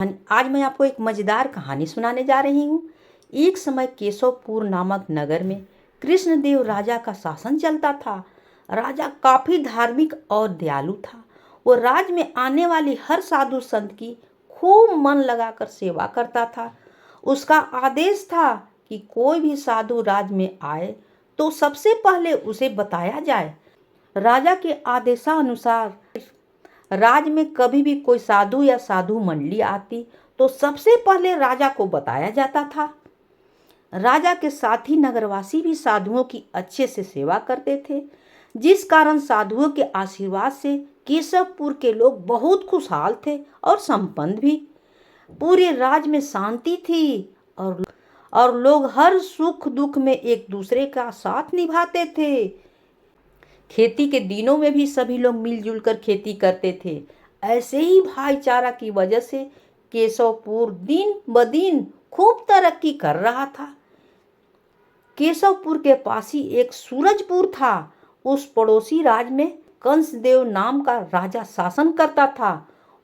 आज मैं आपको एक मज़ेदार कहानी सुनाने जा रही हूँ। एक समय केशवपुर नामक नगर में कृष्णदेव राजा का शासन चलता था। राजा काफ़ी धार्मिक और दयालु था। वो राज्य में आने वाली हर साधु संत की खूब मन लगाकर सेवा करता था। उसका आदेश था कि कोई भी साधु राज्य में आए तो सबसे पहले उसे बताया जाए। राजा के आदेशानुसार राज्य में कभी भी कोई साधु या साधु मंडली आती तो सबसे पहले राजा को बताया जाता था। राजा के साथी नगरवासी भी साधुओं की अच्छे से सेवा करते थे, जिस कारण साधुओं के आशीर्वाद से केशवपुर के लोग बहुत खुशहाल थे और संपन्न भी। पूरे राज्य में शांति थी और लोग हर सुख दुख में एक दूसरे का साथ निभाते थे। खेती के दिनों में भी सभी लोग मिलजुल कर खेती करते थे। ऐसे ही भाईचारा की वजह से केशवपुर दिन ब दिन खूब तरक्की कर रहा था। केशवपुर के पास ही एक सूरजपुर था। उस पड़ोसी राज्य में कंसदेव नाम का राजा शासन करता था।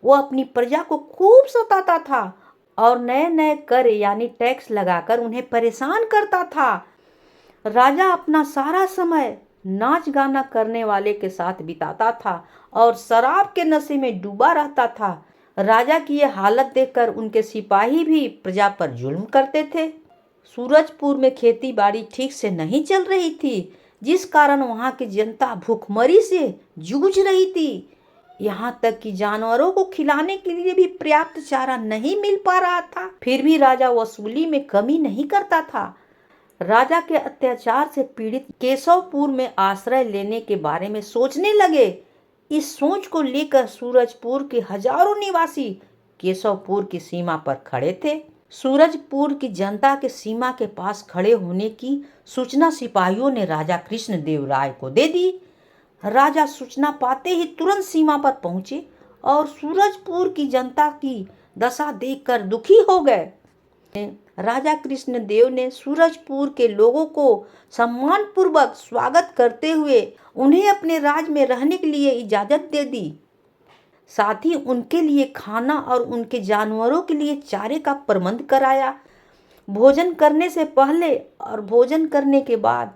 वो अपनी प्रजा को खूब सताता था और नए नए कर यानी टैक्स लगाकर उन्हें परेशान करता था। राजा अपना सारा समय नाच गाना करने वाले के साथ बिताता था और शराब के नशे में डूबा रहता था। राजा की यह हालत देखकर उनके सिपाही भी प्रजा पर जुल्म करते थे। सूरजपुर में खेती बाड़ी ठीक से नहीं चल रही थी, जिस कारण वहां की जनता भूखमरी से जूझ रही थी। यहाँ तक कि जानवरों को खिलाने के लिए भी पर्याप्त चारा नहीं मिल पा रहा था। फिर भी राजा वसूली में कमी नहीं करता था। राजा के अत्याचार से पीड़ित केशवपुर में आश्रय लेने के बारे में सोचने लगे। इस सोच को लेकर सूरजपुर के हजारों निवासी केशवपुर की सीमा पर खड़े थे। सूरजपुर की जनता के सीमा के पास खड़े होने की सूचना सिपाहियों ने राजा कृष्णदेव राय को दे दी। राजा सूचना पाते ही तुरंत सीमा पर पहुंचे और सूरजपुर की जनता की दशा देखकर दुखी हो गए। राजा कृष्णदेव ने सूरजपुर के लोगों को सम्मानपूर्वक स्वागत करते हुए उन्हें अपने राज्य में रहने के लिए इजाजत दे दी। साथ ही उनके लिए खाना और उनके जानवरों के लिए चारे का प्रबंध कराया। भोजन करने से पहले और भोजन करने के बाद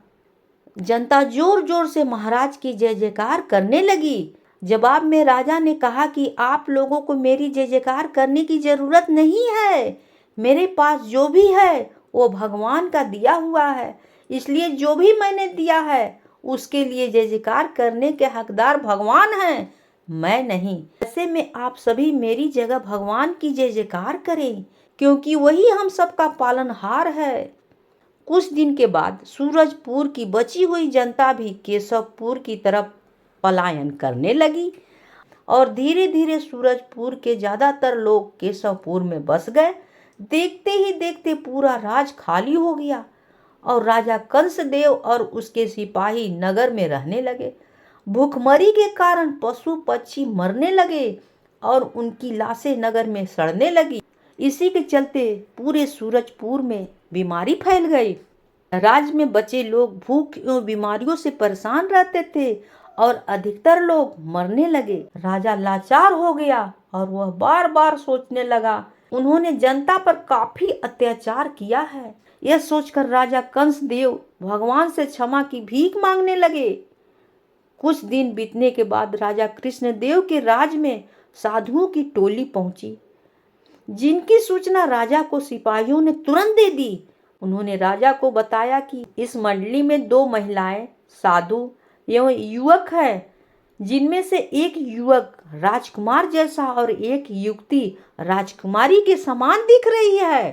जनता जोर जोर से महाराज की जय जयकार करने लगी। जवाब में राजा ने कहा कि आप लोगों को मेरी जय जयकार करने की जरूरत नहीं है। मेरे पास जो भी है वो भगवान का दिया हुआ है, इसलिए जो भी मैंने दिया है उसके लिए जय जयकार करने के हकदार भगवान हैं, मैं नहीं। ऐसे में आप सभी मेरी जगह भगवान की जय जयकार करें, क्योंकि वही हम सबका पालनहार है। कुछ दिन के बाद सूरजपुर की बची हुई जनता भी केशवपुर की तरफ पलायन करने लगी और धीरे धीरे सूरजपुर के ज्यादातर लोग केशवपुर में बस गए। देखते ही देखते पूरा राज खाली हो गया और राजा कंसदेव और उसके सिपाही नगर में रहने लगे। भूखमरी के कारण पशु पक्षी मरने लगे और उनकी लाशें नगर में सड़ने लगी। इसी के चलते पूरे सूरजपुर में बीमारी फैल गई। राज्य में बचे लोग भूख एवं बीमारियों से परेशान रहते थे और अधिकतर लोग मरने लगे। राजा लाचार हो गया और वह बार बार सोचने लगा, उन्होंने जनता पर काफी अत्याचार किया है। यह सोचकर राजा कंसदेव भगवान से क्षमा की भीख मांगने लगे। कुछ दिन बीतने के बाद राजा कृष्णदेव के राज में साधुओं की टोली पहुंची, जिनकी सूचना राजा को सिपाहियों ने तुरंत दे दी। उन्होंने राजा को बताया कि इस मंडली में 2 महिलाएं साधु एवं युवक है, जिनमें से एक युवक राजकुमार जैसा और एक युवती राजकुमारी के समान दिख रही है।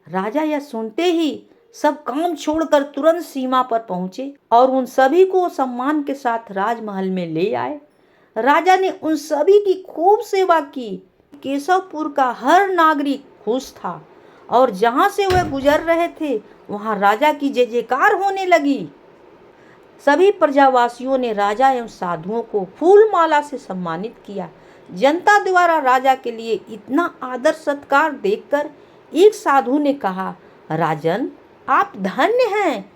राजा यह सुनते ही सब काम छोड़कर तुरंत सीमा पर पहुंचे और उन सभी को सम्मान के साथ राजमहल में ले आए। राजा ने उन सभी की खूब सेवा की। केशवपुर का हर नागरिक खुश था और जहां से वह गुजर रहे थे वहां राजा की जय जयकार होने लगी। सभी प्रजावासियों ने राजा एवं साधुओं को फूल माला से सम्मानित किया। जनता द्वारा राजा के लिए इतना आदर सत्कार देखकर एक साधु ने कहा, राजन आप धन्य हैं।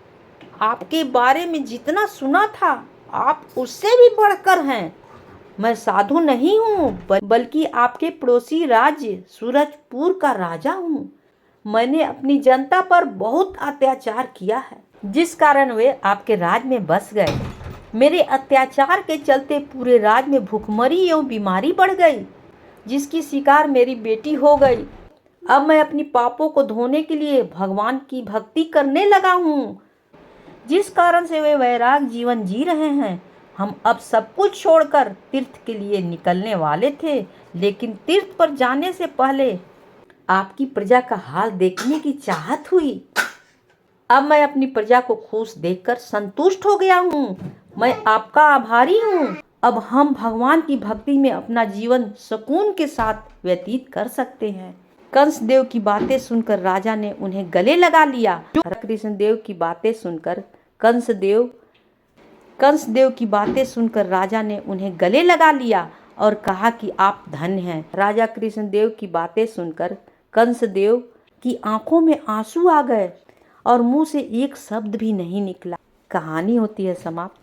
आपके बारे में जितना सुना था आप उससे भी बढ़कर हैं। मैं साधु नहीं हूँ, बल्कि आपके पड़ोसी राज्य सूरजपुर का राजा हूँ। मैंने अपनी जनता पर बहुत अत्याचार किया है, जिस कारण वे आपके राज में बस गए। मेरे अत्याचार के चलते पूरे राज्य में भूखमरी एवं बीमारी बढ़ गई, जिसकी शिकार मेरी बेटी हो गई। अब मैं अपनी पापों को धोने के लिए भगवान की भक्ति करने लगा हूँ, जिस कारण से वे वैराग जीवन जी रहे हैं। हम अब सब कुछ छोड़कर तीर्थ के लिए निकलने वाले थे, लेकिन तीर्थ पर जाने से पहले आपकी प्रजा का हाल देखने की चाहत हुई। अब मैं अपनी प्रजा को खुश देखकर संतुष्ट हो गया हूँ। मैं आपका आभारी हूँ। अब हम भगवान की भक्ति में अपना जीवन सुकून के साथ व्यतीत कर सकते हैं। कंसदेव की बातें सुनकर राजा ने उन्हें गले लगा लिया। कृष्णदेव की बातें सुनकर कंसदेव की बातें सुनकर राजा ने उन्हें गले लगा लिया और कहा कि आप धन्य हैं। राजा कृष्णदेव की बातें सुनकर कंसदेव की आंखों में आंसू आ गए और मुंह से एक शब्द भी नहीं निकला। कहानी होती है समाप्त।